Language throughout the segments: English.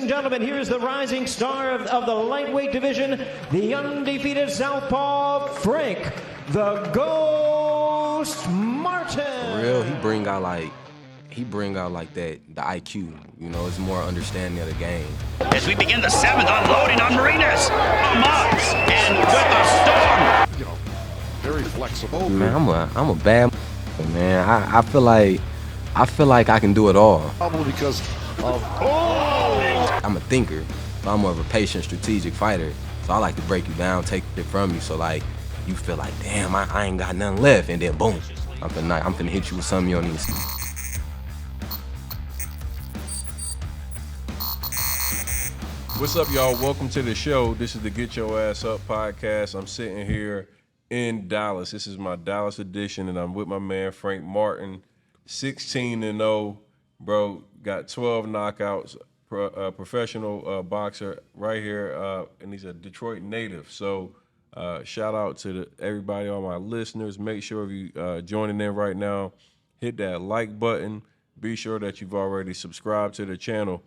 Gentlemen, here's the rising star of the lightweight division, the undefeated southpaw Frank, the Ghost Martin. For real, he bring out like that, the IQ, you know, it's more understanding of the game. As we begin the seventh, unloading on Marinas, Amox, and with a storm. You know, very flexible. Man, I'm a bad man. I feel like I can do it all. Probably because of I'm a thinker, but I'm more of a patient, strategic fighter. So I like to break you down, take it from you, so like you feel like, damn, I ain't got nothing left, and then boom, I'm finna hit you with something you don't even see. What's up, y'all? Welcome to the show. This is the Get Your Ass Up podcast. I'm sitting here in Dallas. This is my Dallas edition, and I'm with my man Frank Martin, 16-0, bro. Got 12 knockouts. Professional boxer right here, and he's a Detroit native. So shout out to everybody, all my listeners. Make sure if you joining in right now, hit that like button. Be sure that you've already subscribed to the channel.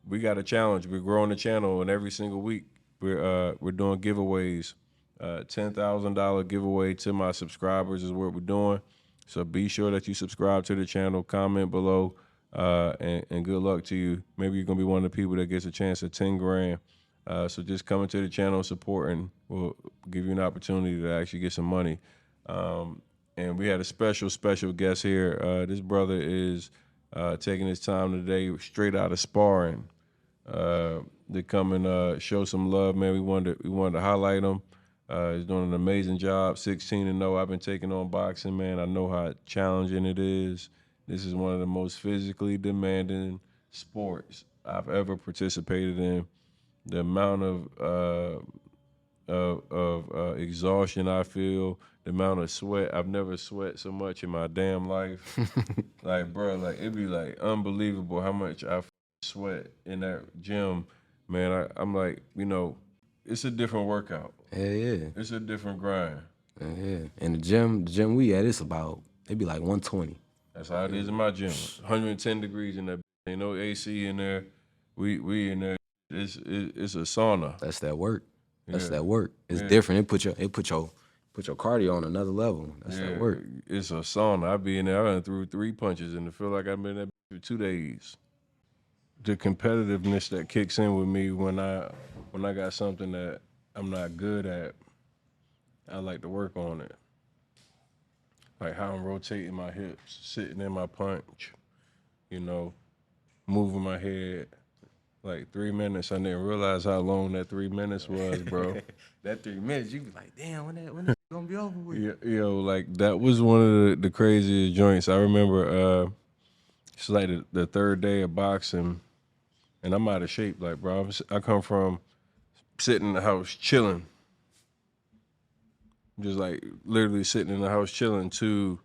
We got a challenge. We're growing the channel, and every single week we're doing giveaways. $10,000 giveaway to my subscribers is what we're doing. So be sure that you subscribe to the channel, comment below. And good luck to you. Maybe you're gonna be one of the people that gets a chance at 10 grand. So just coming to the channel, supporting will give you an opportunity to actually get some money. And we had a special guest here. This brother is taking his time today, straight out of sparring, to come and show some love. Man, we wanted to highlight him. He's doing an amazing job. 16-0. I've been taking on boxing, man. I know how challenging it is. This is one of the most physically demanding sports I've ever participated in. The amount of exhaustion I feel, the amount of sweat. I've never sweat so much in my damn life. Like, bro, like it'd be like unbelievable how much I sweat in that gym. Man, I'm like, you know, it's a different workout. Yeah. It's a different grind. Yeah. And the gym we at, it'd be like 120. That's how it is in my gym. 110 degrees in there. Ain't no AC in there. We in there. It's a sauna. That's that work. That's Yeah. that work. It's Yeah. different. It put your cardio on another level. That's that work. It's a sauna. I be in there. I done threw 3 punches and I feel like I've been in there for 2 days. The competitiveness that kicks in with me when I got something that I'm not good at, I like to work on it. Like how I'm rotating my hips, sitting in my punch, you know, moving my head. Like 3 minutes, I didn't realize how long that 3 minutes was, bro. That 3 minutes, you be like, damn, when that gonna be over with? Yo, like that was one of the craziest joints. I remember it's like the third day of boxing, and I'm out of shape. Like, bro, I come from sitting in the house chilling. Just like literally sitting in the house chilling to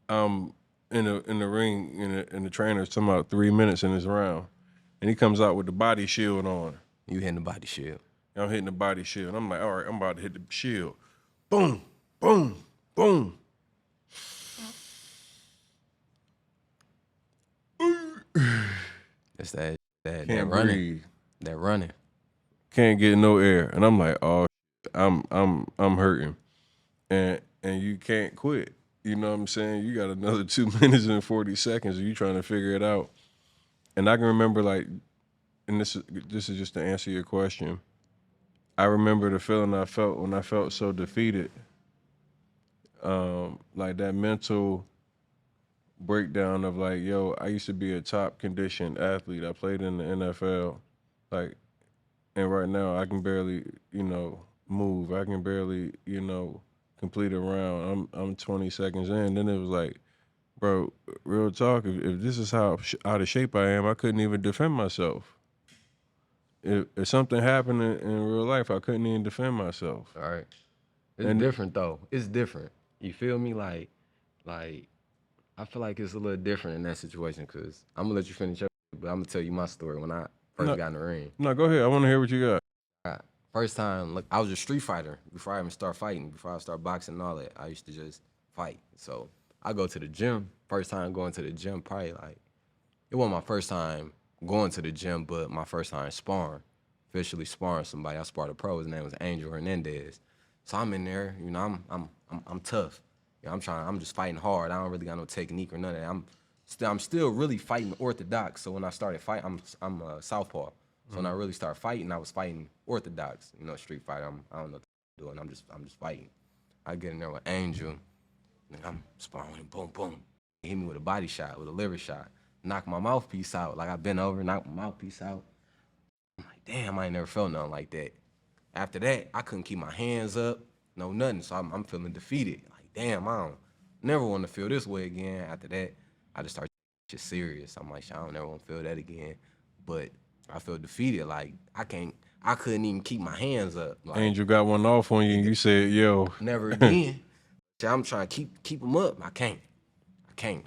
in the ring and the trainer's talking about 3 minutes in this round. And he comes out with the body shield on. You hitting the body shield. I'm hitting the body shield. I'm like, all right, I'm about to hit the shield. Boom, boom, boom. It's that Can't running. breathe. That running. Can't get no air. And I'm like, oh, I'm hurting. And you can't quit. You know what I'm saying? You got another 2 minutes and 40 seconds, and you trying to figure it out. And I can remember, like, and this is just to answer your question. I remember the feeling I felt when I felt so defeated. Like that mental breakdown of like, yo, I used to be a top conditioned athlete. I played in the NFL. Like, and right now I can barely, you know, move. I can barely, you know, complete a round. I'm 20 seconds in. Then it was like, bro, real talk, if this is how out of shape I am, I couldn't even defend myself. If something happened in real life, I couldn't even defend myself. All right. It's different though. It's different. You feel me? Like I feel like it's a little different in that situation because I'm gonna let you finish up, but I'm gonna tell you my story when I first got in the ring. No, go ahead. I want to hear what you got. First time, look, I was a street fighter before I even start fighting. Before I start boxing and all that, I used to just fight. So I go to the gym. First time going to the gym, probably like, it wasn't my first time going to the gym, but my first time sparring, officially sparring somebody. I sparred a pro. His name was Angel Hernandez. So I'm in there, you know, I'm tough. You know, I'm just fighting hard. I don't really got no technique or none of that. I'm still really fighting orthodox. So when I started fighting, I'm a southpaw. So when I really started fighting, I was fighting orthodox. You know, street fighter. I don't know what I'm doing. I'm just fighting. I get in there with Angel, and I'm sparring with him, boom, boom. He hit me with a body shot, with a liver shot. Knock my mouthpiece out. Like I bent over, knocked my mouthpiece out. I'm like, damn, I ain't never felt nothing like that. After that, I couldn't keep my hands up, no nothing. So I'm feeling defeated. Like, damn, I don't never want to feel this way again. After that, I just started shit serious. I'm like, I don't never want to feel that again. But I felt defeated. Like I couldn't even keep my hands up. Like, Angel got one off on you, and you said, "Yo, never again." So I'm trying to keep them up. I can't.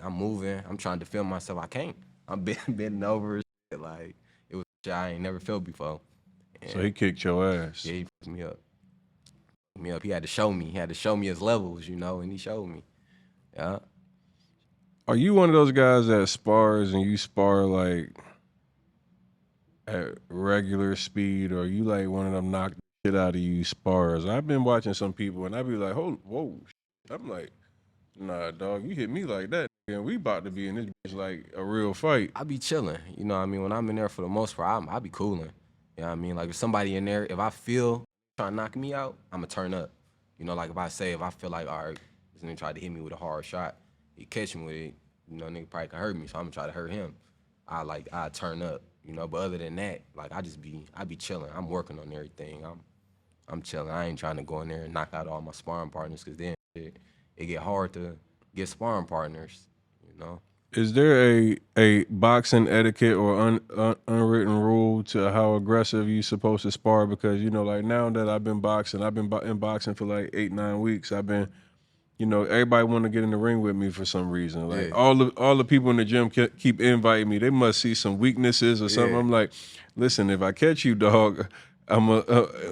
I'm moving. I'm trying to defend myself. I can't. I'm bending over. Like it was shit I ain't never felt before. And so he kicked your ass." yeah, he picked me up. He had to show me. He had to show me his levels, you know, and he showed me. Yeah. Are you one of those guys that spars and you spar like at regular speed, or are you like one of them knock the shit out of you spars? I've been watching some people and I be like, whoa. I'm like, nah, dog, you hit me like that, and we about to be in this bitch like a real fight. I be chilling, you know what I mean? When I'm in there for the most part, I be cooling. You know what I mean? Like if somebody in there, if I feel trying to knock me out, I'ma turn up. You know, like if I feel like, all right, this nigga tried to hit me with a hard shot, he catch me with it, you know, nigga probably can hurt me, so I'm gonna try to hurt him. I turn up, you know, but other than that, like I be chilling. I'm working on everything. I'm chilling. I ain't trying to go in there and knock out all my sparring partners, cause then it get hard to get sparring partners, you know. Is there a boxing etiquette or unwritten rule to how aggressive you supposed to spar? Because, you know, like now that I've been boxing, in boxing for like 8-9 weeks. I've been, you know, everybody want to get in the ring with me for some reason. Like Yeah. all the people in the gym keep inviting me. They must see some weaknesses or something. Yeah. I'm like, listen, if I catch you, dog, I'm a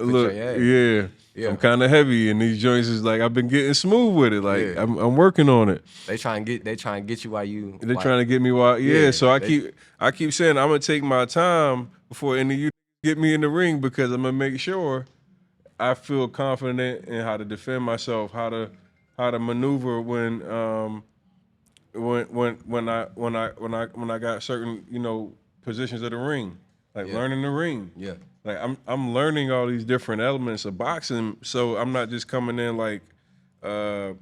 look, your ass. yeah. Yeah. I'm kind of heavy, and these joints is like I've been getting smooth with it. Like Yeah. I'm working on it. They trying to get you while you. They're trying to get me wild. Yeah, so I they- keep saying I'm gonna take my time before any of you get me in the ring, because I'm gonna make sure I feel confident in how to defend myself, how to maneuver when I got certain, you know, positions of the ring, like learning the ring. Yeah. Like I'm learning all these different elements of boxing, so I'm not just coming in like a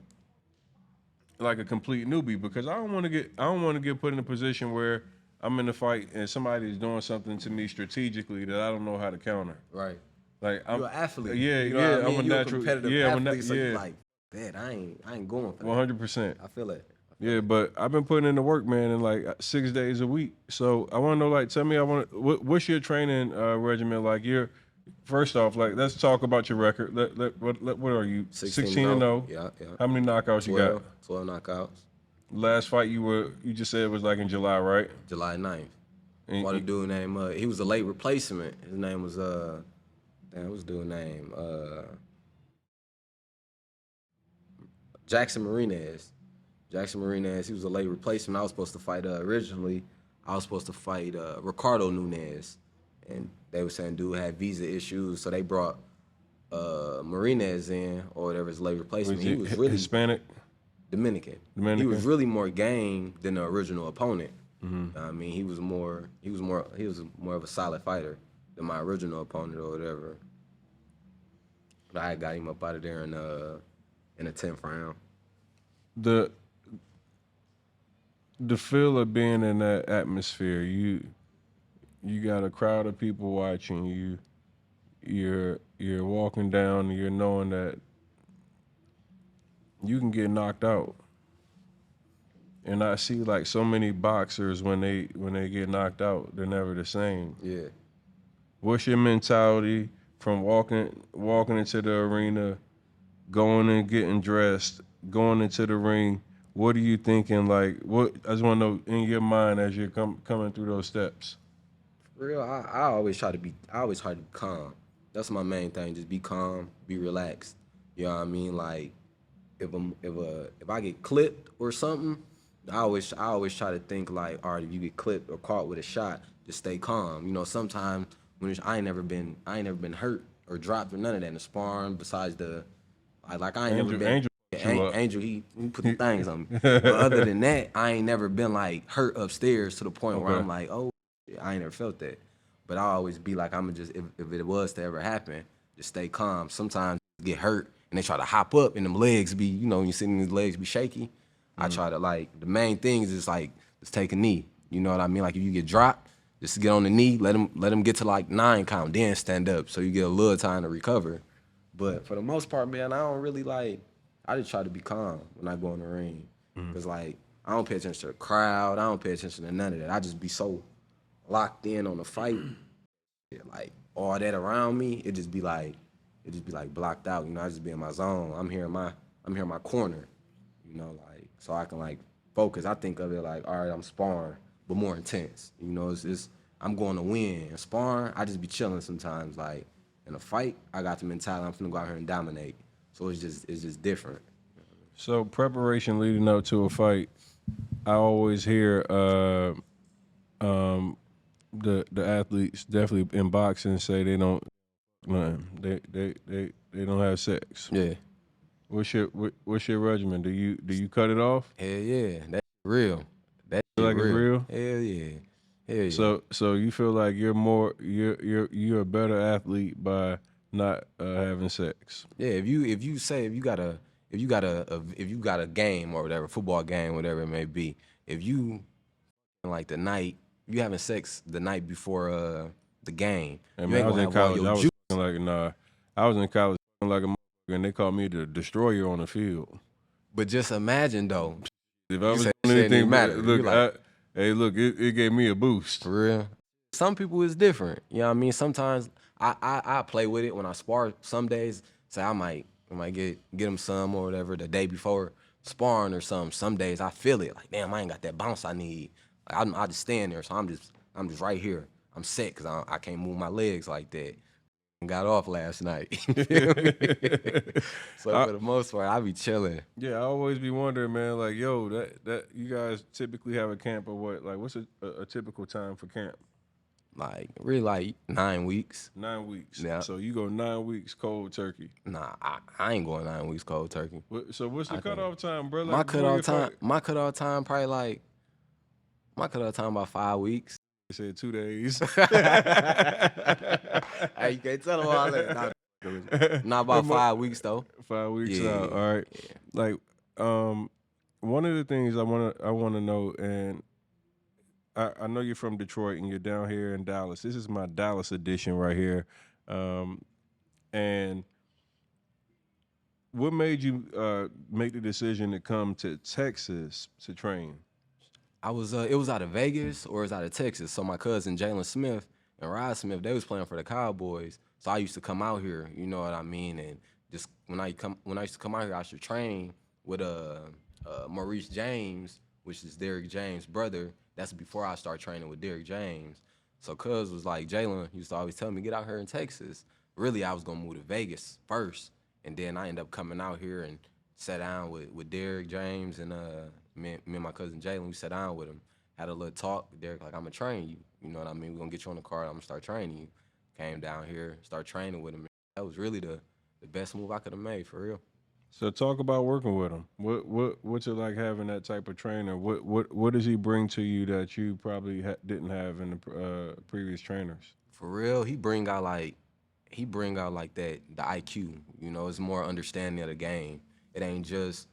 complete newbie, because I don't want to get put in a position where I'm in a fight and somebody's doing something to me strategically that I don't know how to counter. Right. Like I'm You're an athlete. Yeah, you know yeah. what I mean? I'm a You're natural. competitive Yeah, athlete, so yeah. you're like, man, I ain't going for that. 100%. I feel it. Yeah, but I've been putting in the work, man, in like 6 days a week. So I want to know, like, tell me, what's your training regimen like? First off, like, let's talk about your record. What are you? 16-0. Yeah. How many knockouts you got? 12 knockouts. Last fight you just said it was like in July, right? July 9th. And What a dude named he was a late replacement. His name was what's the dude name? Jackson Marinez. Jackson Marinez, he was a late replacement. I was supposed to fight originally. I was supposed to fight Ricardo Nunez. And they were saying dude had visa issues, so they brought Marinez in, or whatever, his late replacement. Was He was really Hispanic? Dominican. He was really more game than the original opponent. I mean, he was more of a solid fighter than my original opponent or whatever. But I got him up out of there in the 10th round. The feel of being in that atmosphere, you got a crowd of people watching you. You're walking down and you're knowing that you can get knocked out. And I see like so many boxers when they get knocked out, they're never the same. Yeah. What's your mentality from walking into the arena, going and getting dressed, going into the ring? What are you thinking? Like, what? I just want to know in your mind as you're coming through those steps. For real, I always try to be calm. That's my main thing. Just be calm, be relaxed. You know what I mean? Like, if I get clipped or something, I always try to think like, all right, if you get clipped or caught with a shot, just stay calm. You know, sometimes when I ain't never been hurt or dropped or none of that in the sparring. Besides I ain't never been. Angel, he put the things on me. But other than that, I ain't never been like hurt upstairs to the point where I'm like, oh, I ain't never felt that. But I always be like, I'm just if it was to ever happen, just stay calm. Sometimes you get hurt and they try to hop up and them legs be, you know, you sitting these legs be shaky. I try to the main thing is just take a knee. You know what I mean? Like if you get dropped, just get on the knee, let them get to like 9 count, then stand up so you get a little time to recover. But for the most part, man, I don't really I just try to be calm when I go in the ring. Because, I don't pay attention to the crowd. I don't pay attention to none of that. I just be so locked in on the fight. All that around me, it just be blocked out. You know, I just be in my zone. I'm here in my corner, you know, so I can, focus. I think of it all right, I'm sparring, but more intense. You know, I'm going to win. In sparring, I just be chilling sometimes. In a fight, I got the mentality I'm finna go out here and dominate. So it's just different. So preparation leading up to a fight, I always hear the athletes definitely in boxing say they don't they don't have sex. Yeah. What's your regimen? Do you cut it off? Hell yeah, that's real. That's like it's real? Hell yeah. Hell yeah. So you feel like you're a better athlete by not having sex. Yeah, if you got a game or whatever, football game, whatever it may be, if you you having sex the night before the game, And you ain't I was gonna in have all college. your I was juice. I was in college like a motherfucker, and they called me the destroyer on the field. But just imagine though, If I was say doing shit didn't anything, matter. look, You it gave me a boost. for real. Some people is different. You know what I mean? Sometimes I play with it when I spar. Some days, say I might get them some or whatever the day before sparring or something. Some days I feel it damn, I ain't got that bounce I need. I just stand there, so I'm just right here. I'm set because I can't move my legs like that. And got off last night. You feel me? So for the most part, I be chilling. Yeah, I always be wondering, man. Yo, that you guys typically have a camp or what? What's a typical time for camp? Really 9 weeks. 9 weeks. Yeah. So you go 9 weeks cold turkey. Nah, I ain't going 9 weeks cold turkey. So what's the cutoff time, bro? My cutoff time probably about 5 weeks. They said 2 days. Hey, you can't tell them all that. Not about 5 weeks though. 5 weeks Yeah, out. All right. Yeah. One of the things I wanna know, and I know you're from Detroit and you're down here in Dallas. This is my Dallas edition right here. And what made you make the decision to come to Texas to train? I was it was out of Vegas or it was out of Texas. So my cousin Jalen Smith and Rod Smith, they was playing for the Cowboys. So I used to come out here, you know what I mean? And just when I used to come out here, I should train with Maurice James, which is Derrick James' brother. That's before I started training with Derrick James. So cuz was like, Jalen used to always tell me, get out here in Texas. Really, I was gonna move to Vegas first. And then I ended up coming out here and sat down with Derrick James and me and my cousin Jalen. We sat down with him, had a little talk. Derrick I'm gonna train you. You know what I mean? We're gonna get you on the card. I'm gonna start training you. Came down here, start training with him. That was really the best move I could have made, for real. So talk about working with him. What's it like having that type of trainer? What does he bring to you that you probably didn't have in the previous trainers? For real, he bring out that the IQ. You know, it's more understanding of the game. It ain't just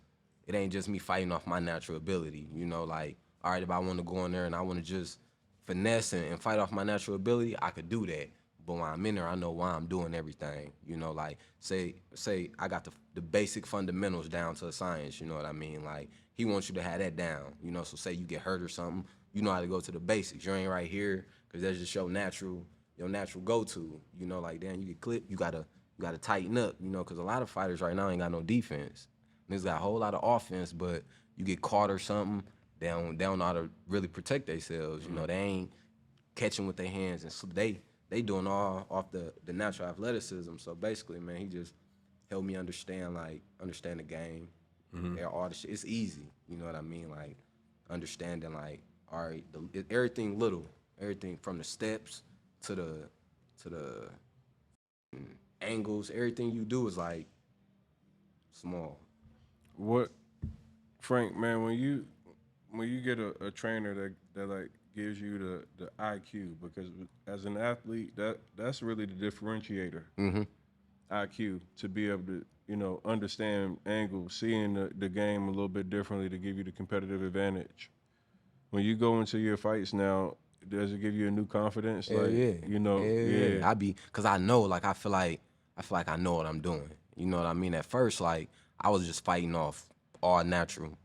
me fighting off my natural ability. You know, all right, if I want to go in there and I want to just finesse and fight off my natural ability, I could do that. But when I'm in there, I know why I'm doing everything. You know, say I got the basic fundamentals down to a science. You know what I mean? He wants you to have that down. You know, so say you get hurt or something, you know how to go to the basics. You ain't right here because that's just your natural go-to. You know, damn, you get clipped, you gotta tighten up. You know, because a lot of fighters right now ain't got no defense. Niggas got a whole lot of offense, but you get caught or something, they don't know how to really protect themselves. You know, they ain't catching with their hands, and so they doing all off the natural athleticism. So basically, man, he just helped me understand the game. Mm-hmm. All the shit. It's easy. You know what I mean? Understanding all right, everything little. Everything from the steps to the angles, everything you do is like small. What, Frank, man, when you get a trainer that like gives you the IQ, because as an athlete, that's really the differentiator. IQ, to be able to, understand angles, seeing the game a little bit differently to give you the competitive advantage. When you go into your fights now, does it give you a new confidence? Hell Like, yeah. Hell yeah. cause I know, like I feel like I know what I'm doing. You know what I mean? At first, like I was just fighting off all natural,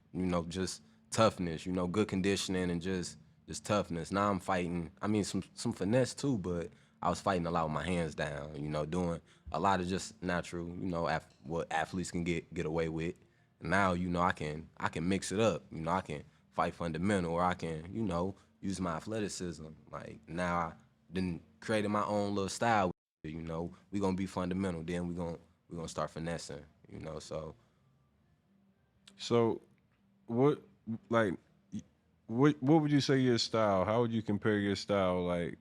just toughness, good conditioning and just toughness. Now I'm fighting, I mean some finesse too, but I was fighting a lot with my hands down, doing a lot of just natural, what athletes can get away with. Now, I can mix it up. I can fight fundamental, or I can, use my athleticism. Like now I then created my own little style. We gonna be fundamental. Then we gonna start finessing. So So, what, like, what would you say your style? How would you compare your style, like,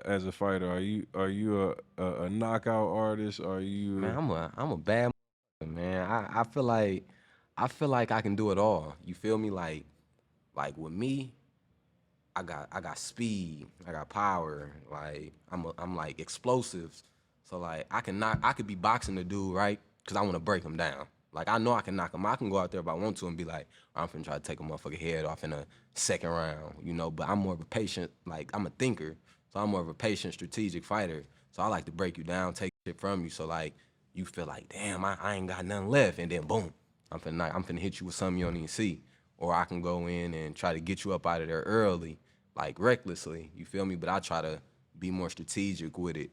as a fighter? Are you a knockout artist? Are man, you I'm a bad man. I feel like I can do it all. You feel me? Like with me, I got speed, I got power, like I'm like explosives. So like I could be boxing the dude, right? Cause I want to break him down. Like I know I can knock him. I can go out there if I want to and be like, I'm finna try to take a motherfucker head off in a second round, But I'm more of a patient, like I'm a thinker, so I'm more of a patient, strategic fighter. So I like to break you down, take shit from you, so like you feel like, damn, I ain't got nothing left, and then boom, I'm finna hit you with something you don't even see. Or I can go in and try to get you up out of there early, like recklessly, you feel me? But I try to be more strategic with it,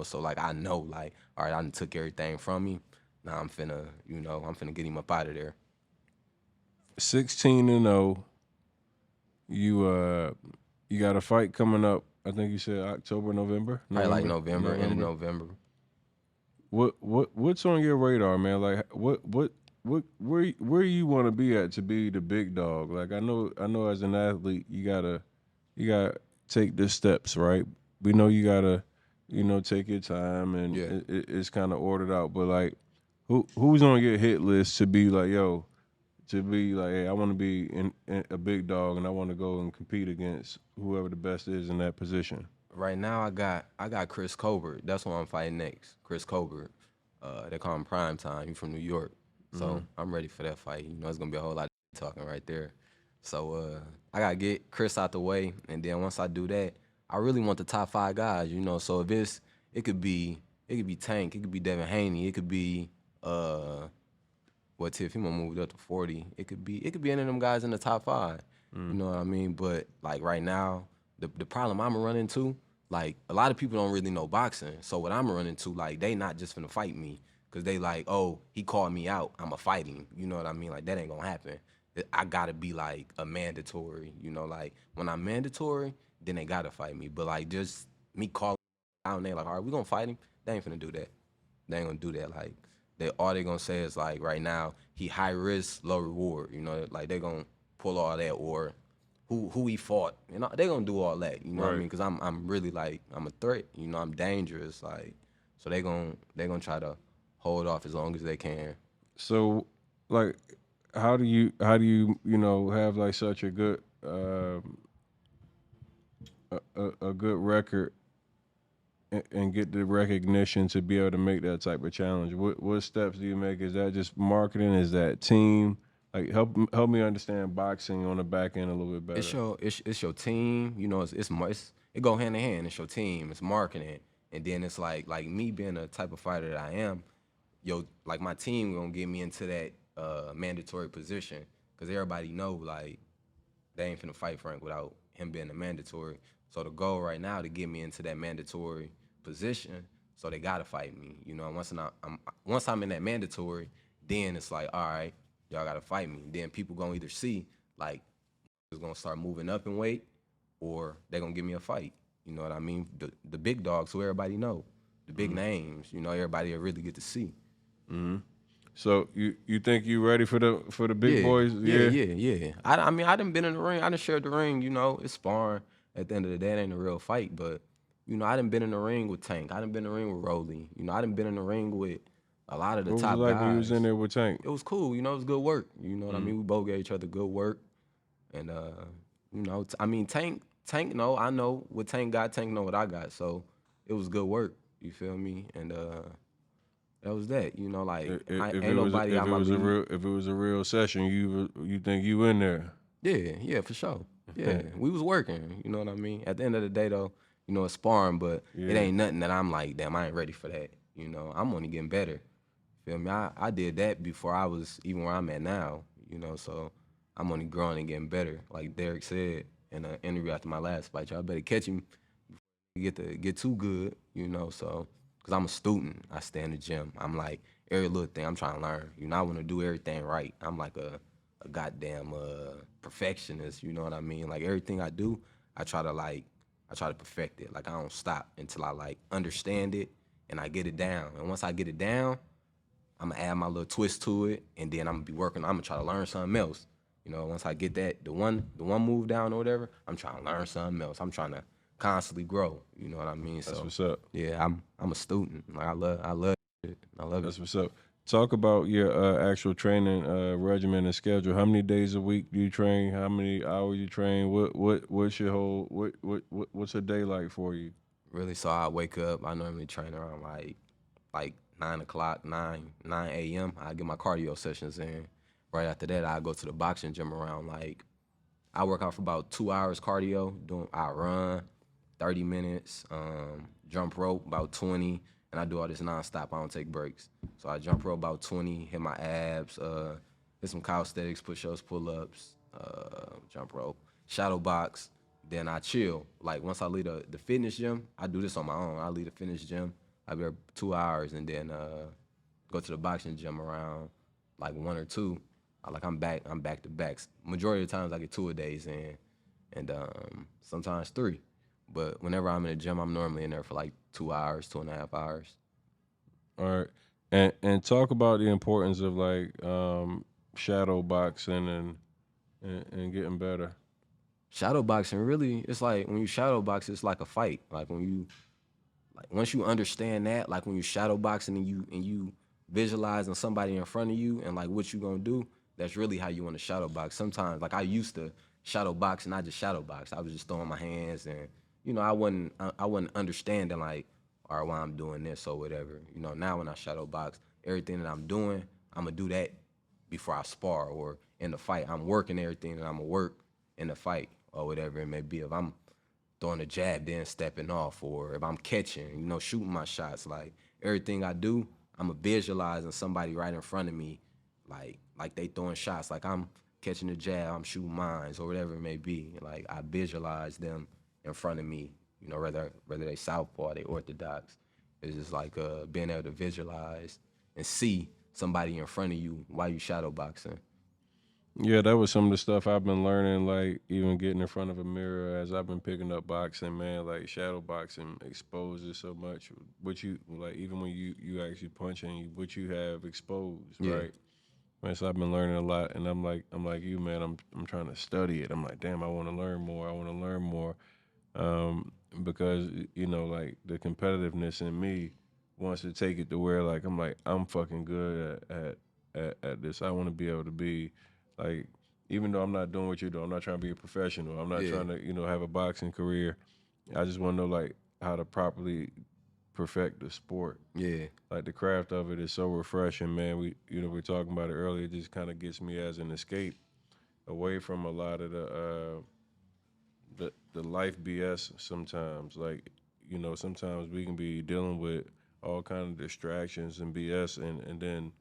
So like I know, like, all right, I done took everything from me. Now I'm finna get him up out of there. 16-0? You got a fight coming up. I think you said October, November. Probably like November, end of November. What's on your radar, man? Like where you want to be at to be the big dog? Like I know as an athlete you gotta take the steps, right? We know you gotta take your time, and Yeah. it's kind of ordered out. But like who's on your hit list to be like, yo, to be like, hey, I want to be in a big dog and I want to go and compete against whoever the best is in that position? Right now I got Chris Crawford. That's what I'm fighting next. Chris Crawford. They call him Prime Time. He's from New York. So I'm ready for that fight. It's gonna be a whole lot of talking right there. So I gotta get Chris out the way, and then once I do that, I really want the top 5 guys. So if it could be Tank, it could be Devin Haney, it could be Tiff, he gonna move up to 40. It could be any of them guys in the top 5. You know what I mean? But like right now, the problem I'm gonna run into, like a lot of people don't really know boxing. So what I'm gonna run into, like they not just finna fight me because they like, oh, he called me out, I'ma fight him. You know what I mean? Like that ain't gonna happen. I gotta be like a mandatory. Like when I'm mandatory, then they gotta fight me. But like just me calling out and they like, all right, we gonna fight him. They ain't finna do that. They ain't gonna do that. Like all they gonna say is like right now he high risk, low reward. Like they gonna pull all that, or who he fought. They gonna do all that. You know what I mean? Because I'm really like I'm a threat. I'm dangerous. Like so they gonna try to hold off as long as they can. So like how do you have like such a good a good record and get the recognition to be able to make that type of challenge? What steps do you make? Is that just marketing? Is that team? Like help me understand boxing on the back end a little bit better. It's your team. It go hand in hand. It's your team. It's marketing, and then it's like me being the type of fighter that I am. Like my team gonna get me into that mandatory position because everybody know like they ain't finna fight Frank without him being a mandatory. So the goal right now to get me into that mandatory position, so they gotta fight me. Once I'm in that mandatory, then it's like, all right, y'all gotta fight me. Then people gonna either see like it's gonna start moving up in weight, or they gonna give me a fight. You know what I mean? The big dogs who everybody know, the big names. Everybody will really get to see. So you think you ready for the big boys? Yeah. I mean, I done been in the ring. I done shared the ring. It's sparring. at the end of the day, it ain't a real fight. But, you know, I done been in the ring with Tank. I done been in the ring with Rolly. You know, I done been in the ring with a lot of the What was top it like guys. when you was in there with Tank? It was cool. You know, it was good work. You know what I mean? We both gave each other good work. And, you know, I mean, Tank know, I know what Tank got, Tank know what I got. So it was good work. You feel me? And that was that. You know, like, ain't nobody out my league. If it was a real session, you think you in there? Yeah, for sure. Yeah, we was working. You know what I mean? At the end of the day, though, you know, it's sparring, but it ain't nothing that I'm like, damn, I ain't ready for that. You know, I'm only getting better. Feel me? I did that before I was even where I'm at now. You know, so I'm only growing and getting better. Like Derek said in an interview after my last fight, y'all better catch him before you get too good. You know, so because I'm a student, I stay in the gym. I'm like every little thing I'm trying to learn. You know, I want to do everything right. I'm like a goddamn perfectionist. You know what I mean? Like everything I do, I try to perfect it. Like I don't stop until I like understand it and I get it down. And once I get it down, I'm gonna add my little twist to it, and then I'm gonna be working. I'm gonna try to learn something else. You know, once I get that the one move down or whatever, I'm trying to learn something else. I'm trying to constantly grow. You know what I mean? That's so what's up. Yeah, I'm a student. Like I love it. I love That's it. what's up. Talk about your actual training regimen and schedule. How many days a week do you train? How many hours you train? What's your whole what's a day like for you? Really, so I wake up. I normally train around like 9 o'clock, 9 a.m. I get my cardio sessions in. Right after that, I go to the boxing gym around like I work out for about 2 hours cardio. I run 30 minutes, jump rope about 20, and I do all this nonstop. I don't take breaks. So I jump rope about 20, hit my abs, hit some calisthenics, push-ups, pull-ups, jump rope, shadow box. Then I chill. Like once I leave the fitness gym, I do this on my own. I leave the fitness gym. I be there 2 hours and then go to the boxing gym around like 1 or 2. I'm back to backs. Majority of the times I get 2 a days in, and sometimes 3. But whenever I'm in the gym, I'm normally in there for like 2 hours, 2.5 hours. All right, and talk about the importance of like shadow boxing and getting better. Shadow boxing, really, it's like when you shadow box, it's like a fight. Like once you understand that, like when you shadow boxing and you visualizing somebody in front of you and like what you gonna do, that's really how you want to shadow box. Sometimes, like I used to shadow box and I just shadow box. I was just throwing my hands and you know I wasn't understanding like, all right, why I'm doing this or whatever. You know, now when I shadow box, everything that I'm doing, I'm gonna do that before I spar or in the fight. I'm working everything that I'm gonna work in the fight or whatever it may be. If I'm throwing a jab, then stepping off, or if I'm catching, you know, shooting my shots, like everything I do, I'm a visualizing somebody right in front of me, like they throwing shots, like I'm catching a jab, I'm shooting mines, or whatever it may be. Like I visualize them in front of me, you know, whether they southpaw, they orthodox. It's just like being able to visualize and see somebody in front of you while you shadow boxing. Yeah, that was some of the stuff I've been learning, like even getting in front of a mirror as I've been picking up boxing, man. Like shadow boxing exposes so much what you like, even when you actually punching, what you have exposed, Yeah. right? Man, so I've been learning a lot, and I'm like you, man. I'm trying to study it. I'm like, damn, I want to learn more. I want to learn more, because you know, like the competitiveness in me wants to take it to where like I'm fucking good at this. I want to be able to be like, even though I'm not doing what you do, I'm not trying to be a professional. I'm not trying to, you know, have a boxing career. I just want to know like how to properly perfect the sport. Yeah. Like the craft of it is so refreshing, man. We were talking about it earlier. It just kind of gets me as an escape away from a lot of the life BS sometimes. Like, you know, sometimes we can be dealing with all kind of distractions and BS, and then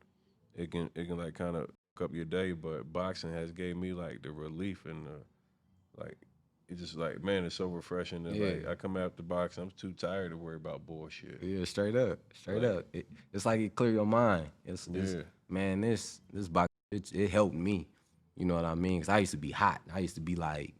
it can like kind of fuck up your day. But boxing has gave me like the relief and the like. It's just like, man, it's so refreshing. And like I come after boxing, I'm too tired to worry about bullshit. Yeah, straight up. It's like it clear your mind. Man, this box it helped me. You know what I mean? Cause I used to be hot. I used to be like,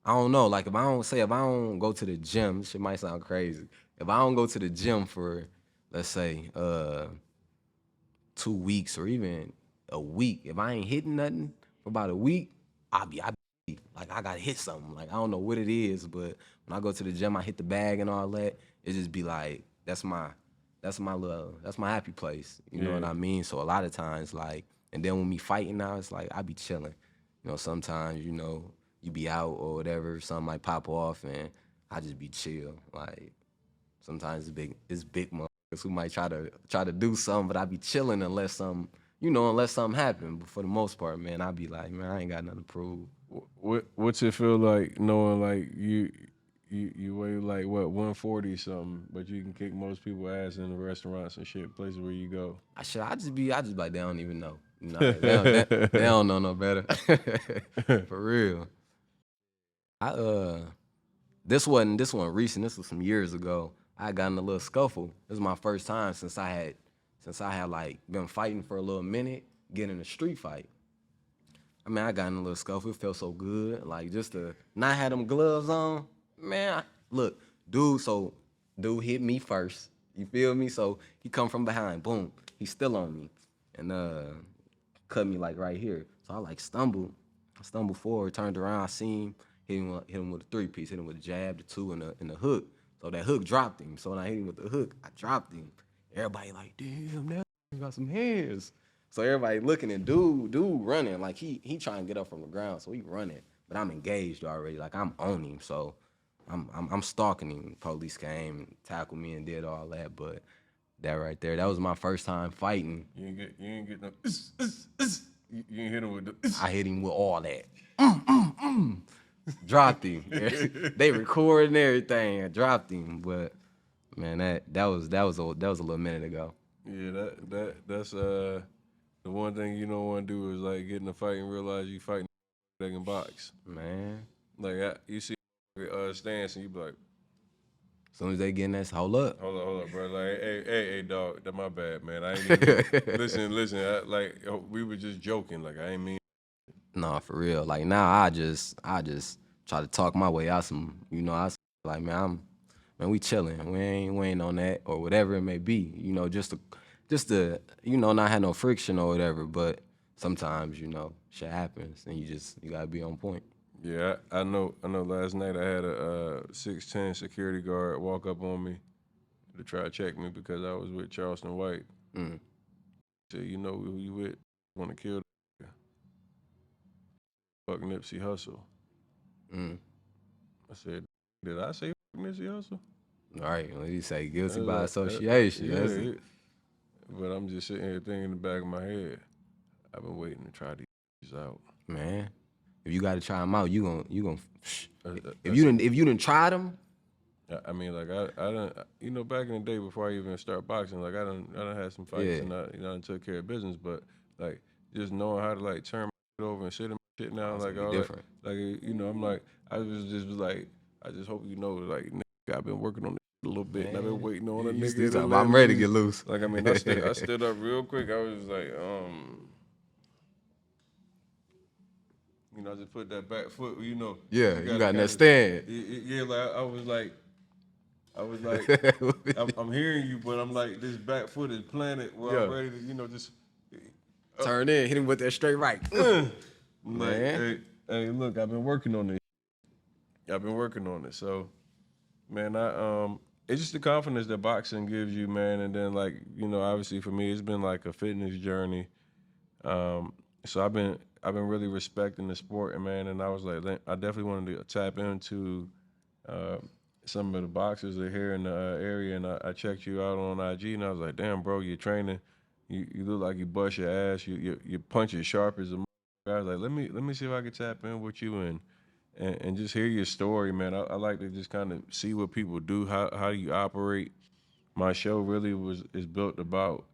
I don't know, like if I don't go to the gym, this shit might sound crazy. If I don't go to the gym for, let's say, 2 weeks or even a week, if I ain't hitting nothing for about a week, I be like I gotta hit something. Like I don't know what it is, but when I go to the gym, I hit the bag and all that. It just be like that's my happy place. You know what I mean? So a lot of times, like, and then when we fighting now, it's like I be chilling. You know, sometimes you be out or whatever, something might pop off, and I just be chill. Like sometimes it's big motherfuckers who might try to do something, but I be chilling unless something happen. But for the most part, man, I be like, man, I ain't got nothing to prove. What's it feel like knowing like you weigh like what 140 something, but you can kick most people ass in the restaurants and shit, places where you go? I just be like they don't even know. They don't know no better. For real. This wasn't recent. This was some years ago. I got in a little scuffle. This was my first time since I had like been fighting for a little minute, getting in a street fight. I mean, I got in a little scuffle. It felt so good. Like just to not have them gloves on. Man, look, dude hit me first. You feel me? So he come from behind. Boom. He's still on me. And cut me like right here. So I like stumbled. I stumbled forward, turned around, I seen him, hit him with a 3-piece, hit him with a jab, the 2, and the hook. So that hook dropped him. So when I hit him with the hook, I dropped him. Everybody like, damn, that got some hands. So everybody looking at dude running, like he trying to get up from the ground, so he running. But I'm engaged already, like I'm on him, so I'm stalking him. Police came, tackled me, and did all that. But that right there, that was my first time fighting. You ain't get no. You ain't hit him with the. I hit him with all that. Dropped him. They recording everything. I dropped him, but man, that was a little minute ago. Yeah, that's the one thing you don't want to do is like get in a fight and realize you fighting that can box. Man, like you see stance and you be like, as soon as they get in that, hold up, bro. Like, hey, dog, that's my bad, man. I ain't even, listen. We were just joking. Like, I ain't mean. No, for real. Like now, I just try to talk my way out some. Like, man, we chilling. We ain't on that or whatever it may be. Just to not have no friction or whatever. But sometimes shit happens and you gotta be on point. Yeah, I know. Last night I had a 6'10" security guard walk up on me to try to check me because I was with Charleston White. Mm. He said, "You know who you with? Want to kill the fuck Nipsey Hussle?" Mm. I said, "Did I say Nipsey Hussle?" All right, well, you say guilty by association. Yeah. But I'm just sitting here thinking in the back of my head, I've been waiting to try these out. Man, if you got to try them out, you gonna. If you didn't try them. I mean, like I done, back in the day before I even start boxing, like I done had some fights and I done took care of business, but like just knowing how to like turn my shit over and sit in my shit now, like all different. Like I'm like I was just like I just hope like nigga, I've been working on it a little bit and I've been waiting on a nigga. I'm ready to get loose. Like I mean, I stood up real quick. I was like, I just put that back foot, Yeah, you got that stand. Yeah, like I was like, I'm hearing you, but I'm like, this back foot is planted where I'm ready to, just turn in, hit him with that straight right. Man, hey, look, I've been working on this. So, man, it's just the confidence that boxing gives you, man. And then, like, obviously for me, it's been like a fitness journey. So I've been really respecting the sport, and man, and I was like, I definitely wanted to tap into some of the boxers that are here in the area, and I checked you out on IG, and I was like, damn, bro, you're training, you look like you bust your ass, your punch is sharp as a motherfucker. I was like, let me see if I can tap in with you and just hear your story, man. I like to just kind of see what people do, how you operate. My show really is built about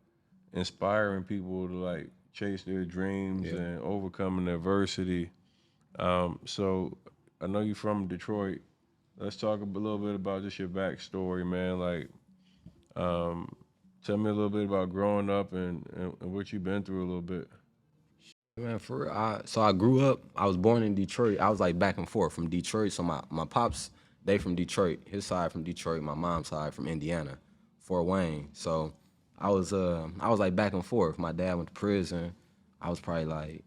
inspiring people to like chase their dreams and overcoming adversity. So I know you're from Detroit. Let's talk a little bit about just your backstory, man. Like, tell me a little bit about growing up and what you've been through a little bit. Man, for real. So I grew up, I was born in Detroit. I was like back and forth from Detroit. So my pops, they from Detroit. His side from Detroit, my mom's side from Indiana, Fort Wayne. So I was like back and forth. My dad went to prison. I was probably was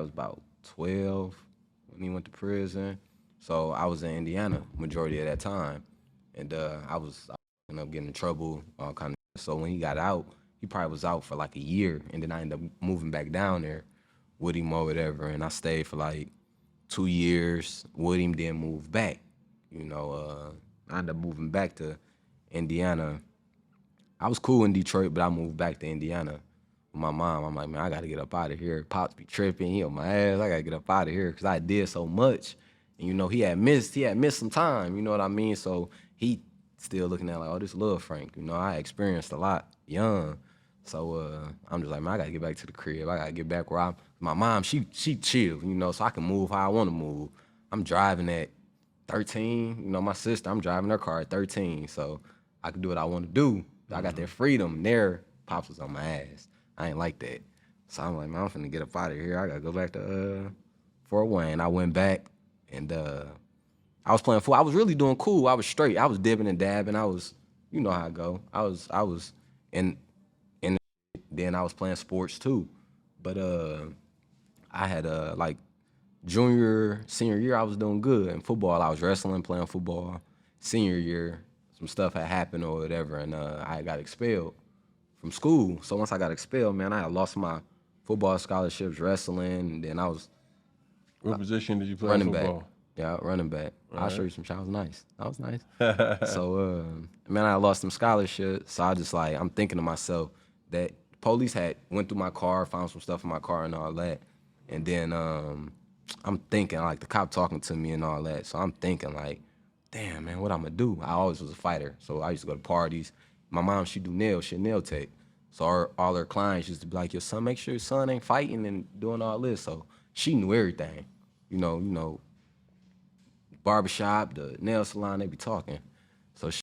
about 12 when he went to prison. So I was in Indiana majority of that time, and I was ended up getting in trouble, all kind of. So when he got out, he probably was out for like a year, and then I ended up moving back down there with him or whatever, and I stayed for like 2 years with him, then moved back. I ended up moving back to Indiana. I was cool in Detroit, but I moved back to Indiana with my mom. I'm like, man, I gotta get up out of here. Pops be tripping, he on my ass. I gotta get up out of here because I did so much. And he had missed some time, you know what I mean? So he still looking at like, oh, this little Frank. I experienced a lot young. So I'm just like, man, I gotta get back to the crib. I gotta get back where my mom, she chill, so I can move how I wanna move. I'm driving at 13, my sister, I'm driving her car at 13, so I can do what I wanna do. I got that freedom. There, Pops was on my ass. I ain't like that. So I'm like, man, I'm finna get up out of here. I gotta go back to Fort Wayne. I went back and I was playing football. I was really doing cool. I was straight. I was dipping and dabbing. I was, you know how I go. I was in then I was playing sports too. But I had like junior, senior year, I was doing good. In football, I was wrestling, playing football. Senior year, some stuff had happened or whatever, and I got expelled from school. So once I got expelled, man, I had lost my football scholarships, wrestling, and then I was What position did you play running in football? back. Yeah, running back. I'll show you some shots. That was nice. So, man, I lost some scholarships. So I just like, I'm thinking to myself that police had went through my car, found some stuff in my car and all that. And then I'm thinking, like, the cop talking to me and all that. So I'm thinking, like, damn, man, what I'm gonna do? I always was a fighter. So I used to go to parties. My mom, she do nails. She a nail tech. So all her clients used to be like, your son, make sure your son ain't fighting and doing all this. So she knew everything. Barbershop, the nail salon, they be talking. So she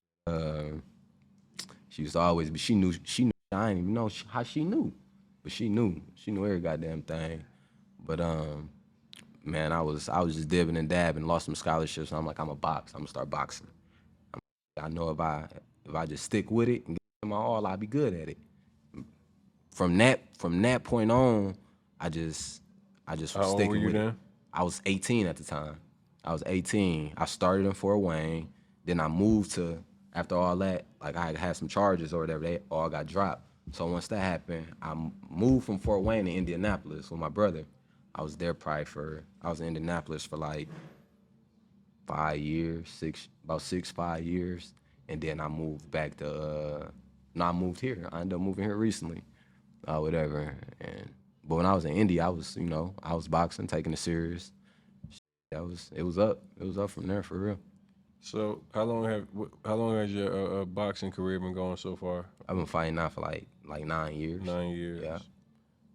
used to always be, she knew, I didn't even know how she knew, but she knew every goddamn thing. But man, I was just dibbing and dabbing, lost some scholarships, and I'm like, I'm a box, I'm gonna start boxing. I know if I just stick with it and get my all, I'll be good at it. From that point on, I just was How old sticking were you with it. then? I was 18 at the time. I was 18. I started in Fort Wayne. Then I moved to, after all that, like I had some charges or whatever, they all got dropped. So once that happened, I moved from Fort Wayne to Indianapolis with my brother. I was there I was in Indianapolis for like 5 years, about 5 years. And then I moved back to, I moved here. I ended up moving here recently, whatever. But when I was in Indy, I was boxing, taking it serious. It was up from there for real. So how long has your boxing career been going so far? I've been fighting now for like 9 years. 9 years. Yeah.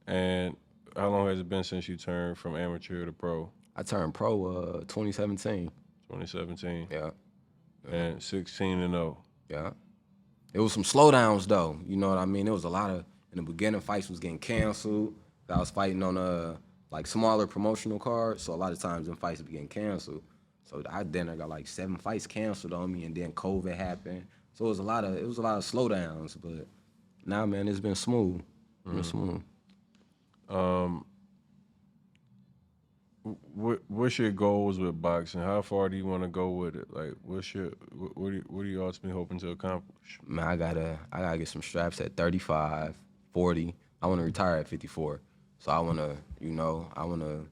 And how long has it been since you turned from amateur to pro? I turned pro 2017. 2017. Yeah. And 16-0. Yeah. It was some slowdowns though. You know what I mean? It was a lot of, in the beginning, fights was getting canceled. I was fighting on like smaller promotional cards, so a lot of times them fights be getting canceled. So I got like 7 fights canceled on me, and then COVID happened. So it was a lot of slowdowns. But now, man, it's been smooth. Smooth. What's your goals with boxing? How far do you want to go with it? Like, what are you ultimately hoping to accomplish? Man, I gotta get some straps at 35, 40. I want to retire at 54. So I want to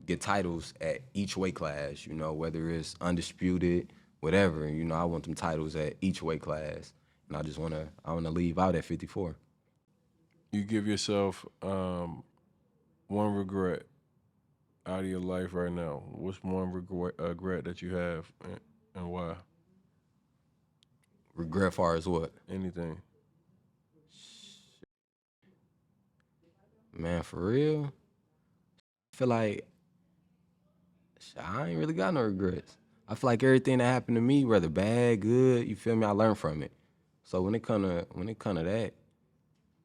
get titles at each weight class, whether it's undisputed, whatever. I want them titles at each weight class. And I want to leave out at 54. You give yourself one regret out of your life right now. What's one regret that you have, and why? Regret far as what? Anything. Man, for real, I feel like I ain't really got no regrets. I feel like everything that happened to me, whether bad, good, you feel me, I learned from it. So when it come to that,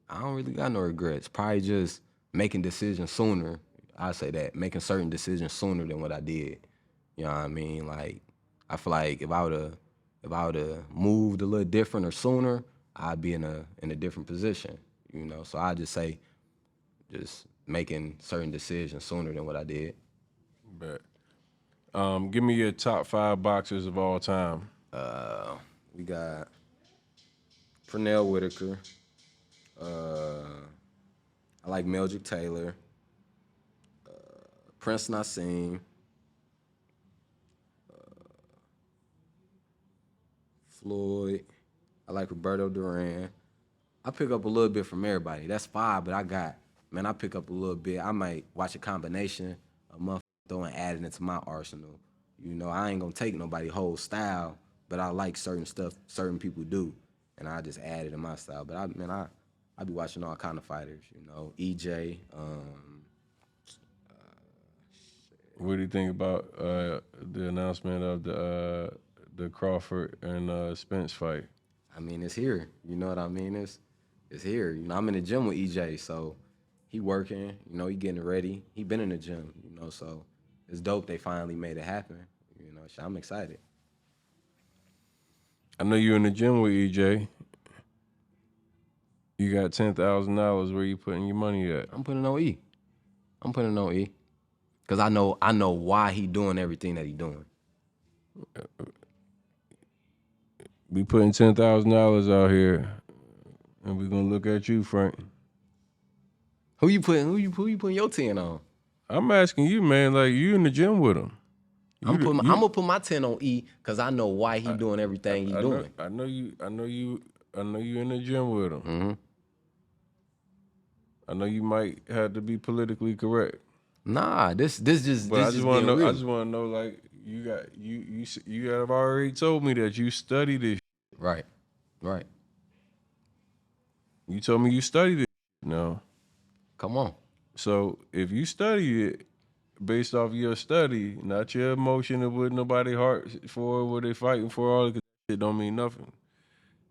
I don't really got no regrets. Probably just making decisions sooner. I say that, making certain decisions sooner than what I did. You know what I mean? Like, I feel like if I would've moved a little different or sooner, I'd be in a different position. So I just say, just making certain decisions sooner than what I did. Bet. Give me your top 5 boxers of all time. We got Pernell Whitaker. I like Meldrick Taylor. Prince Nassim. Floyd. I like Roberto Duran. I pick up a little bit from everybody. That's 5, but I pick up a little bit. I might watch a combination of motherfuckers throwing adding into my arsenal. You know, I ain't gonna take nobody whole style, but I like certain stuff certain people do, and I just add it in my style. But I be watching all kind of fighters. You know, EJ. What do you think about the announcement of the Crawford and Spence fight? I mean, it's here. You know what I mean? It's here. You know, I'm in the gym with EJ, so he working. You know, he getting ready. He been in the gym. You know, so it's dope. They finally made it happen. You know, so I'm excited. I know you in the gym with EJ. You got $10,000. Where you putting your money at? I'm putting on E. Cause I know why he doing everything that he doing. We putting $10,000 out here, and we gonna look at you, Frank. Who you putting your 10 on? I'm asking you, man. Like you in the gym with him. I'm gonna put my 10 on E because I know why he doing everything he doing. I know you in the gym with him. Mm-hmm. I know you might have to be politically correct. Nah, this just. But I just want to know. real. I just want to know, like you have already told me that you study this. Right. You told me you studied it. No. Come on. So if you study it based off your study, not your emotion of what nobody heart for, what they fighting for, all that shit don't mean nothing.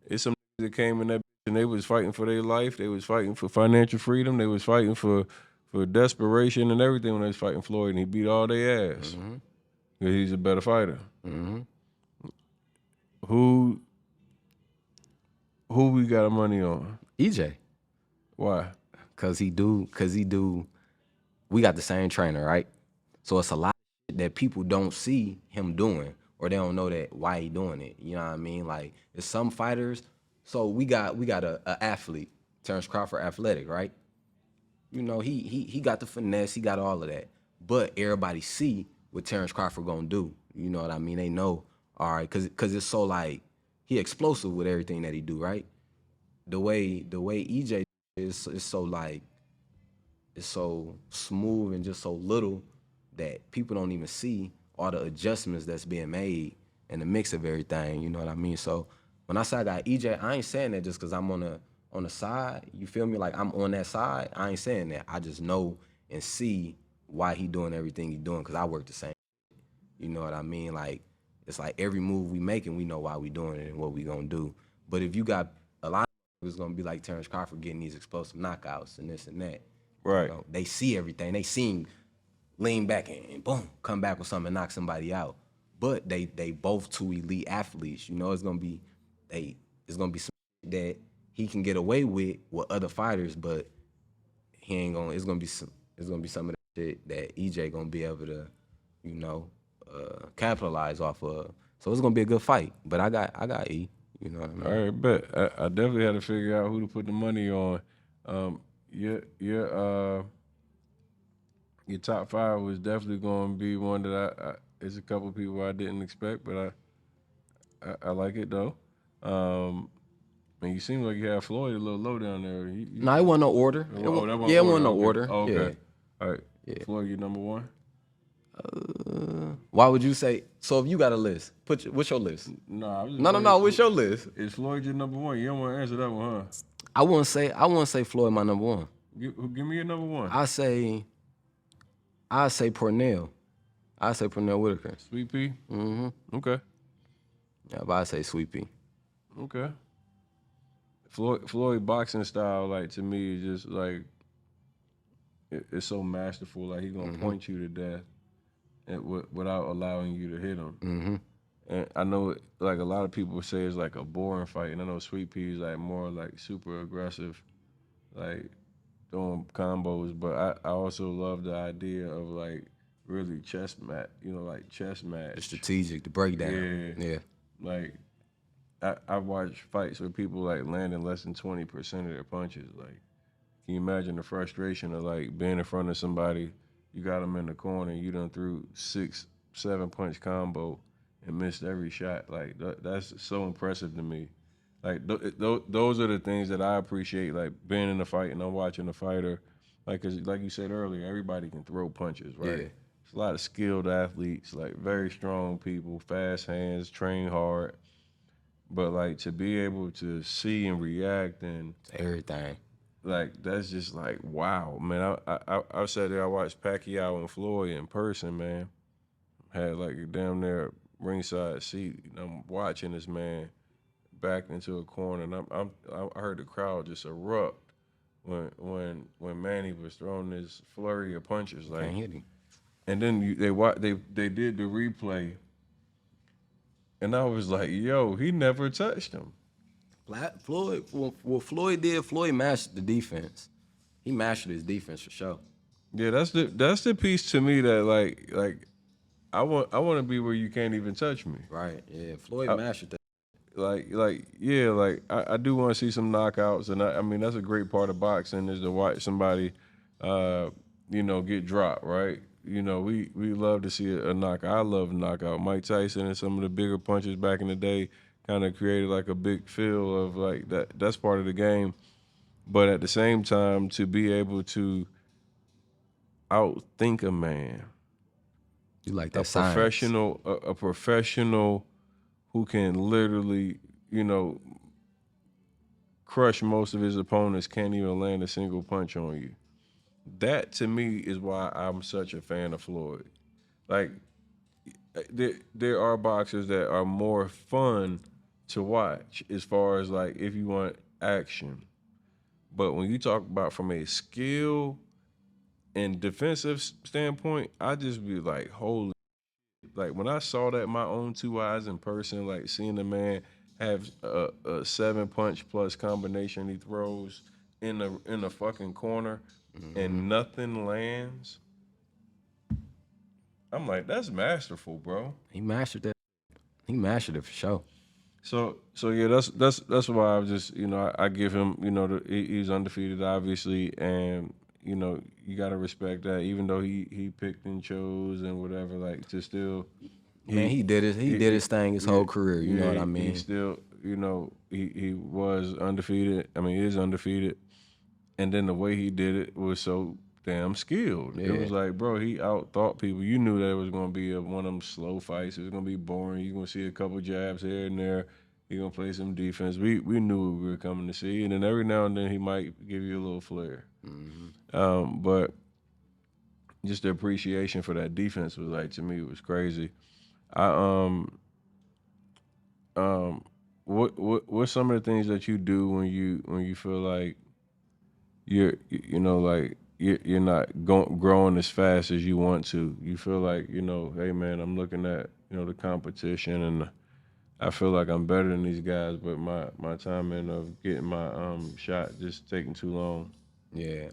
It's some that came in that and they was fighting for their life. They was fighting for financial freedom. They was fighting for desperation and everything when they was fighting Floyd, and he beat all their ass. Mm-hmm. Because he's a better fighter. Mm-hmm. Who we got our money on? EJ. Why? Cause he do. We got the same trainer, right? So it's a lot of shit that people don't see him doing, or they don't know that why he doing it. You know what I mean? Like it's some fighters. So we got a athlete, Terence Crawford, athletic, right? You know, he got the finesse, he got all of that. But everybody see what Terence Crawford gonna do. You know what I mean? They know, all right, cause it's so like he explosive with everything that he do, right? The way EJ is so like it's so smooth and just so little that people don't even see all the adjustments that's being made and the mix of everything. You know what I mean? So when I say I got EJ, I ain't saying that just because I'm on the side. You feel me? Like I'm on that side. I ain't saying that. I just know and see why he doing everything he doing because I work the same. You know what I mean? Like it's like every move we making, we know why we doing it and what we gonna do. But if you got a lot of it's gonna be like Terence Crawford getting these explosive knockouts and this and that. Right. You know, they see everything. They see him lean back and boom, come back with something and knock somebody out. But they both two elite athletes. You know, it's gonna be some that he can get away with other fighters, but he ain't gonna. It's gonna be some of that shit that EJ gonna be able to, you know, capitalize off of. So it's gonna be a good fight. But I got E. You know what I mean? All right, bet. I definitely had to figure out who to put the money on. Your top 5 was definitely going to be one that I it's a couple people I didn't expect, but I like it though. And you seem like you had Floyd a little low down there. No, it wasn't no order. It wasn't no okay. order. Oh, okay. Yeah. All right. Yeah. Floyd, you number 1? Why would you say? So if you got a list, what's your list? No. What's your list? Is Floyd your number 1? You don't want to answer that one, huh? I wouldn't say Floyd my number 1. Give me your number 1. I say Pernell. I say Pernell Whitaker. Sweet Pea? Mm-hmm. Okay. Yeah, but I say Sweet Pea. Okay. Floyd boxing style, like to me, is just like it's so masterful. Like he's gonna point you to death, without allowing you to hit him. Mm-hmm. And I know, like a lot of people say, it's like a boring fight, and I know Sweet Pea is like more like super aggressive, like throwing combos. But I also love the idea of like really chess match, like chess match. The strategic, the breakdown. Yeah. Like I watch fights where people like landing less than 20% of their punches. Like, can you imagine the frustration of like being in front of somebody, you got them in the corner, you done threw 6-7 punch combo and missed every shot. Like that's so impressive to me. Like those are the things that I appreciate. Like being in the fight and I'm watching the fighter. Like, 'cause like you said earlier, everybody can throw punches, right? Yeah. It's a lot of skilled athletes, like very strong people, fast hands, train hard. But like to be able to see and react and Everything. like that's just like wow, man. I sat there, I watched Pacquiao and Floyd in person, man. Had like a damn near ringside seat. And I'm watching this man backed into a corner, and I heard the crowd just erupt when Manny was throwing this flurry of punches, like. Can't hit him. And then they did the replay, and I was like, yo, he never touched him. Floyd, what Floyd did, Floyd mastered the defense. He mastered his defense for sure. Yeah, that's the piece to me that like I want to be where you can't even touch me. Right. Yeah. Floyd mastered that. I do want to see some knockouts, and I mean that's a great part of boxing is to watch somebody, get dropped, right? We love to see a knockout. I love a knockout. Mike Tyson and some of the bigger punches back in the day kind of created like a big feel of like that. That's part of the game, but at the same time to be able to outthink a man, You like that a professional who can literally, crush most of his opponents, can't even land a single punch on you. That to me is why I'm such a fan of Floyd. Like, there are boxers that are more fun to watch as far as like if you want action. But when you talk about from a skill and defensive standpoint, I just be like, holy. Like when I saw that with my own two eyes in person, like seeing the man have a 7-punch plus combination he throws in the fucking corner and nothing lands. I'm like, that's masterful, bro. He mastered that. He mastered it for sure. So yeah, that's why I just I give him he's undefeated obviously, and you gotta respect that even though he picked and chose and whatever, like to still. He did his thing his whole career. You know what I mean? He still he was undefeated. I mean, he is undefeated, and then the way he did it was so damn skilled. Yeah. It was like, bro, he out-thought people. You knew that it was going to be one of them slow fights. It was going to be boring. You're going to see a couple jabs here and there. He's going to play some defense. We knew what we were coming to see. And then every now and then he might give you a little flair. But just the appreciation for that defense was like, to me, it was crazy. What's some of the things that you do when you feel like you're not growing as fast as you want to? You feel like, hey man, I'm looking at, the competition and I feel like I'm better than these guys, but my timing of getting my shot just taking too long. Yeah.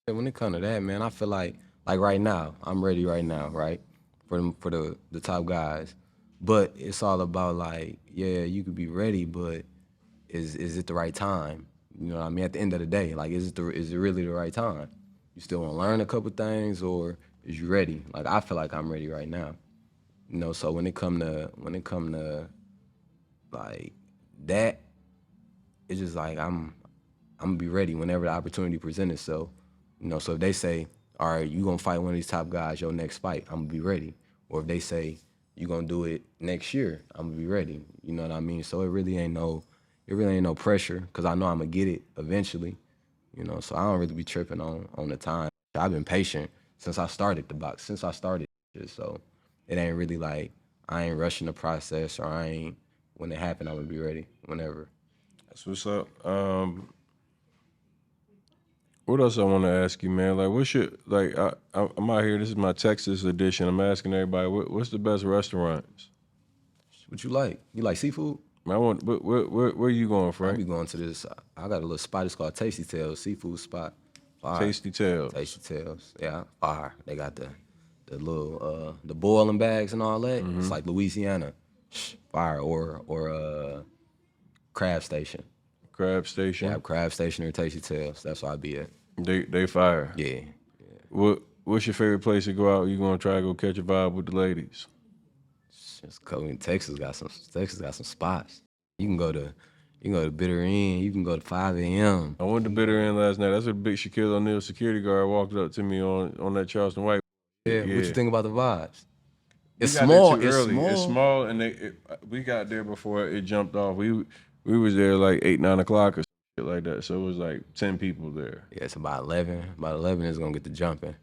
When it comes to that, man, I feel like right now, I'm ready right now, right? For the top guys. But it's all about like, yeah, you could be ready, but is it the right time? You know what I mean? At the end of the day, like, is it really the right time? You still want to learn a couple things, or is you ready? Like, I feel like I'm ready right now. So when it come to like that, it's just like I'm gonna be ready whenever the opportunity presents itself. So if they say, all right, you gonna fight one of these top guys your next fight, I'm gonna be ready. Or if they say you gonna do it next year, I'm gonna be ready. You know what I mean? So it really ain't no pressure, because I know I'm gonna get it eventually. So I don't really be tripping on the time. I've been patient since I started the box, so it ain't really like I ain't rushing the process, or when it happen, I'm gonna be ready whenever. That's what's up. What else I want to ask you, man? Like, what's your, like, I'm out here, this is my Texas edition. I'm asking everybody, what's the best restaurants? What you like? You like seafood? Where you going, Frank? I be going to this, I got a little spot, it's called Tasty Tales, seafood spot. Fire. Tasty Tales. Tasty Tales, yeah, fire. They got the the boiling bags and all that. It's like Louisiana, fire or Crab Station. Crab Station. Yeah, Crab Station or Tasty Tales. That's where I be at. They fire. Yeah. What's your favorite place to go out? You gonna try to go catch a vibe with the ladies? Just in Texas got some spots. You can go to Bitter End. You can go to 5 a.m. I went to Bitter End last night. That's what big Shaquille O'Neal security guard walked up to me on that Charleston White. Yeah. What you think about the vibes? It's We got small. there too It's early. small. It's small, and we got there before it jumped off. We was there like 8, 9 o'clock or shit like that. So it was like 10 people there. Yeah, it's about 11. About 11 is gonna get the jumping.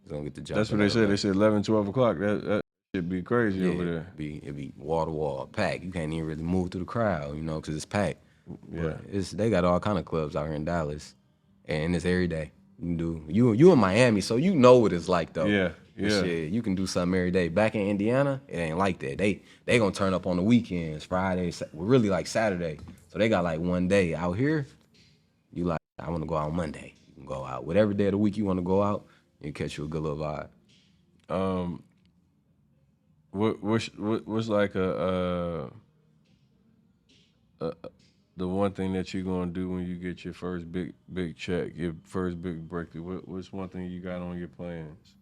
It's gonna get the jumping. That's what they said. They said 11, 12 o'clock. That should be crazy over there. It'd be wall to wall, packed. You can't even really move through the crowd, because it's packed. Yeah. But they got all kind of clubs out here in Dallas, and it's every day. You can do you in Miami, so you know what it's like though. Yeah, But yeah. shit, you can do something every day. Back in Indiana, it ain't like that. They gonna turn up on the weekends, Friday, really like Saturday. So they got like one day. Out here, you like, I want to go out Monday. You can go out whatever day of the week you want to go out and catch you a good little vibe. What's like the one thing that you're gonna do when you get your first big check, your first big breakthrough? What's one thing you got on your plans?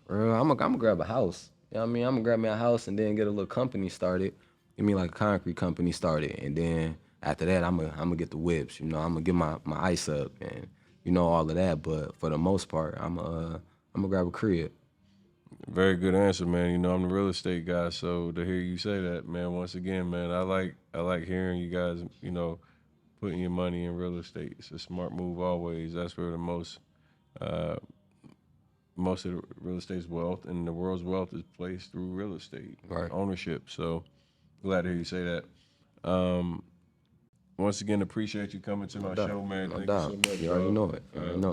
I'm gonna grab a house. You know what I mean? I'm gonna grab me a house and then get a little company started. Give me like a concrete company started, and then after that, I'm gonna get the whips. I'm gonna get my ice up and all of that. But for the most part, I'm gonna grab a crib. Very good answer, man. I'm the real estate guy, so to hear you say that, man, once again, man, I like hearing you guys, putting your money in real estate. It's a smart move always. That's where the most of the real estate's wealth and the world's wealth is placed through real estate ownership. So glad to hear you say that. Once again, appreciate you coming to my show, man. No Thank doubt. you so much. You already know it.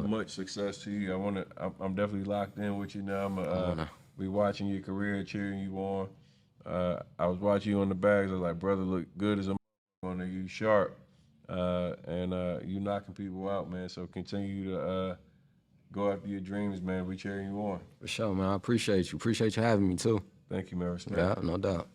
Much success to you. I'm definitely locked in with you now. I'm be watching your career, cheering you on. I was watching you on the bags. I was like, brother, look good as a on there. You sharp, and you knocking people out, man. So continue to go after your dreams, man. We cheering you on. For sure, man. I appreciate you. Appreciate you having me too. Thank you, man. Respect. Yeah, no doubt.